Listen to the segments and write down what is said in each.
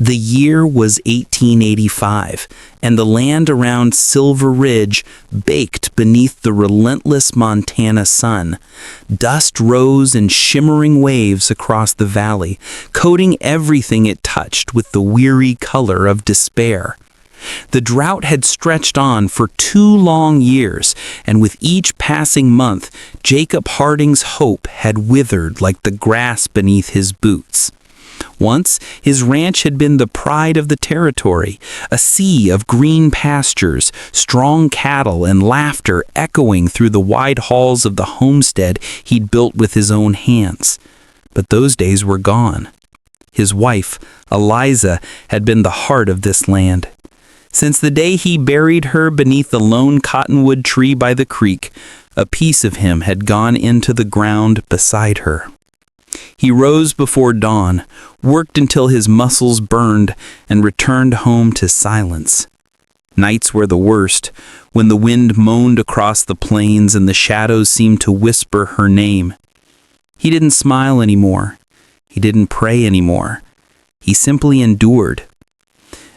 The year was 1885, and the land around Silver Ridge baked beneath the relentless Montana sun. Dust rose in shimmering waves across the valley, coating everything it touched with the weary color of despair. The drought had stretched on for 2 long years, and with each passing month, Jacob Harding's hope had withered like the grass beneath his boots. Once, his ranch had been the pride of the territory, a sea of green pastures, strong cattle, and laughter echoing through the wide halls of the homestead he'd built with his own hands. But those days were gone. His wife, Eliza, had been the heart of this land. Since the day he buried her beneath the lone cottonwood tree by the creek, a piece of him had gone into the ground beside her. He rose before dawn, worked until his muscles burned, and returned home to silence. Nights were the worst, when the wind moaned across the plains and the shadows seemed to whisper her name. He didn't smile anymore. He didn't pray anymore. He simply endured.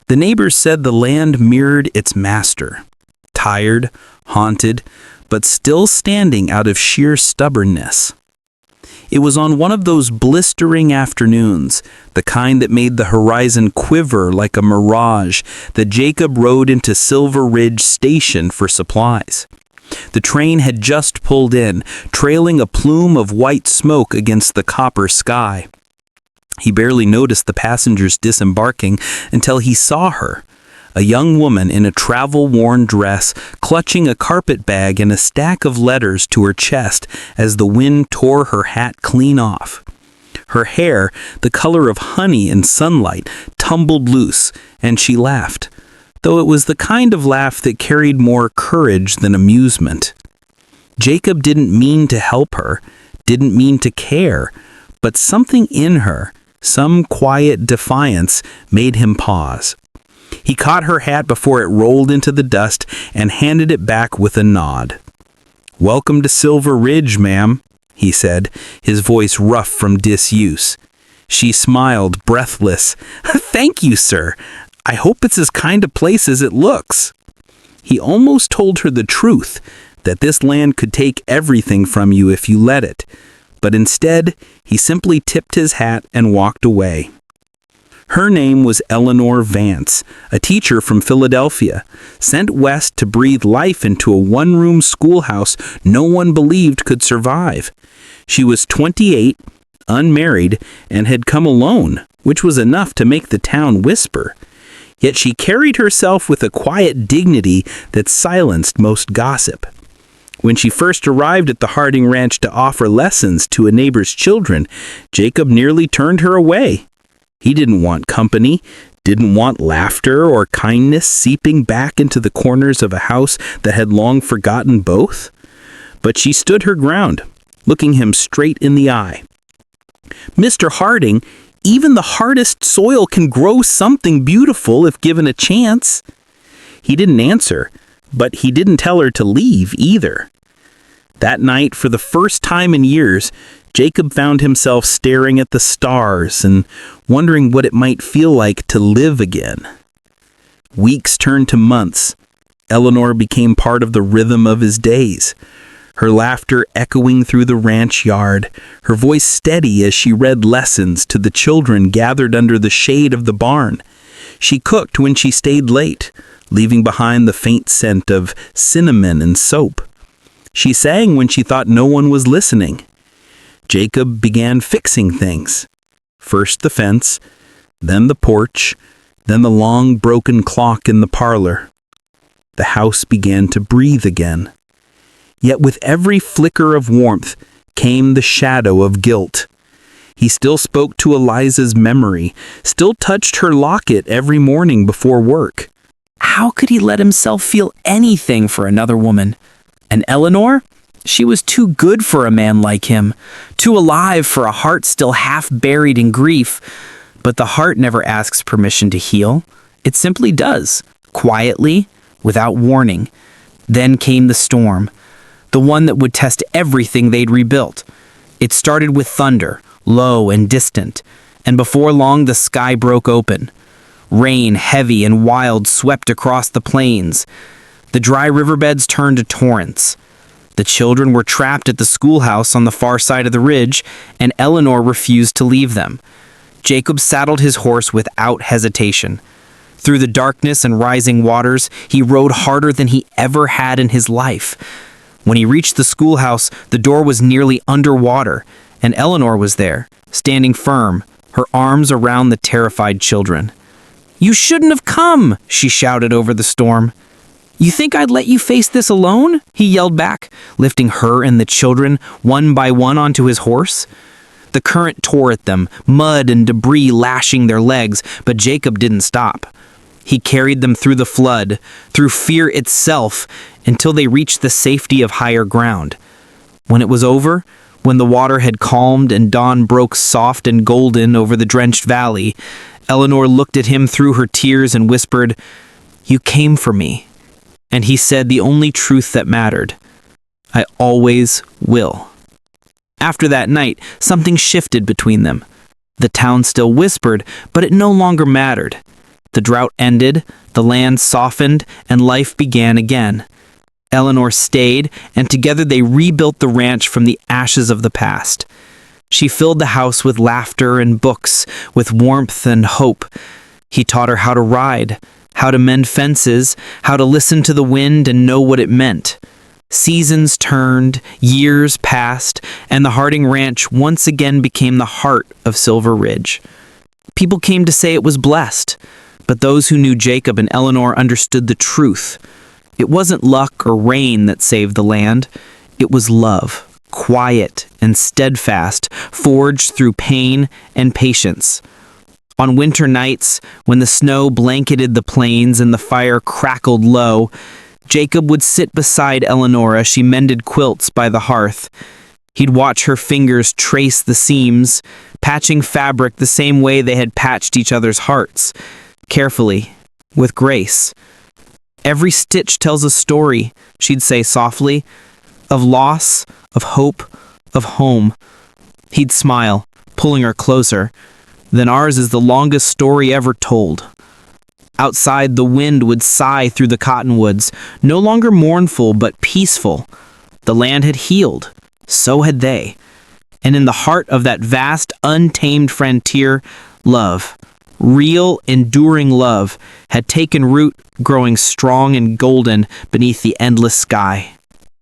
The neighbors said the land mirrored its master, tired, haunted, but still standing out of sheer stubbornness. It was on one of those blistering afternoons, the kind that made the horizon quiver like a mirage, that Jacob rode into Silver Ridge Station for supplies. The train had just pulled in, trailing a plume of white smoke against the copper sky. He barely noticed the passengers disembarking until he saw her, a young woman in a travel-worn dress, clutching a carpet bag and a stack of letters to her chest as the wind tore her hat clean off. Her hair, the color of honey in sunlight, tumbled loose, and she laughed, though it was the kind of laugh that carried more courage than amusement. Jacob didn't mean to help her, didn't mean to care, but something in her, some quiet defiance, made him pause. He caught her hat before it rolled into the dust and handed it back with a nod. "Welcome to Silver Ridge, ma'am," he said, his voice rough from disuse. She smiled, breathless. "Thank you, sir. I hope it's as kind a place as it looks." He almost told her the truth, that this land could take everything from you if you let it. But instead, he simply tipped his hat and walked away. Her name was Eleanor Vance, a teacher from Philadelphia, sent west to breathe life into a one-room schoolhouse no one believed could survive. She was 28, unmarried, and had come alone, which was enough to make the town whisper. Yet she carried herself with a quiet dignity that silenced most gossip. When she first arrived at the Harding Ranch to offer lessons to a neighbor's children, Jacob nearly turned her away. He didn't want company, didn't want laughter or kindness seeping back into the corners of a house that had long forgotten both. But she stood her ground, looking him straight in the eye. "Mr. Harding, even the hardest soil can grow something beautiful if given a chance." He didn't answer, but he didn't tell her to leave either. That night, for the first time in years, Jacob found himself staring at the stars and wondering what it might feel like to live again. Weeks turned to months. Eleanor became part of the rhythm of his days, her laughter echoing through the ranch yard, her voice steady as she read lessons to the children gathered under the shade of the barn. She cooked when she stayed late, leaving behind the faint scent of cinnamon and soap. She sang when she thought no one was listening. Jacob began fixing things. First the fence, then the porch, then the long broken clock in the parlor. The house began to breathe again. Yet with every flicker of warmth came the shadow of guilt. He still spoke to Eliza's memory, still touched her locket every morning before work. How could he let himself feel anything for another woman? And Eleanor? She was too good for a man like him, too alive for a heart still half buried in grief. But the heart never asks permission to heal. It simply does, quietly, without warning. Then came the storm, the one that would test everything they'd rebuilt. It started with thunder, low and distant, and before long the sky broke open. Rain, heavy and wild, swept across the plains. The dry riverbeds turned to torrents. The children were trapped at the schoolhouse on the far side of the ridge, and Eleanor refused to leave them. Jacob saddled his horse without hesitation. Through the darkness and rising waters, he rode harder than he ever had in his life. When he reached the schoolhouse, the door was nearly underwater, and Eleanor was there, standing firm, her arms around the terrified children. "You shouldn't have come," she shouted over the storm. "You think I'd let you face this alone?" he yelled back, lifting her and the children one by one onto his horse. The current tore at them, mud and debris lashing their legs, but Jacob didn't stop. He carried them through the flood, through fear itself, until they reached the safety of higher ground. When it was over, when the water had calmed and dawn broke soft and golden over the drenched valley, Eleanor looked at him through her tears and whispered, "You came for me." And he said the only truth that mattered, "I always will." After that night, something shifted between them. The town still whispered, but it no longer mattered. The drought ended, the land softened, and life began again. Eleanor stayed, and together they rebuilt the ranch from the ashes of the past. She filled the house with laughter and books, with warmth and hope. He taught her how to ride, how to mend fences, how to listen to the wind and know what it meant. Seasons turned, years passed, and the Harding Ranch once again became the heart of Silver Ridge. People came to say it was blessed, but those who knew Jacob and Eleanor understood the truth. It wasn't luck or rain that saved the land. It was love, quiet and steadfast, forged through pain and patience. On winter nights, when the snow blanketed the plains and the fire crackled low, Jacob would sit beside Eleanor as she mended quilts by the hearth. He'd watch her fingers trace the seams, patching fabric the same way they had patched each other's hearts, carefully, with grace. "Every stitch tells a story," she'd say softly, "of loss, of hope, of home." He'd smile, pulling her closer. "Then ours is the longest story ever told." Outside, the wind would sigh through the cottonwoods, no longer mournful but peaceful. The land had healed. So had they. And in the heart of that vast, untamed frontier, love, real, enduring love, had taken root, growing strong and golden beneath the endless sky.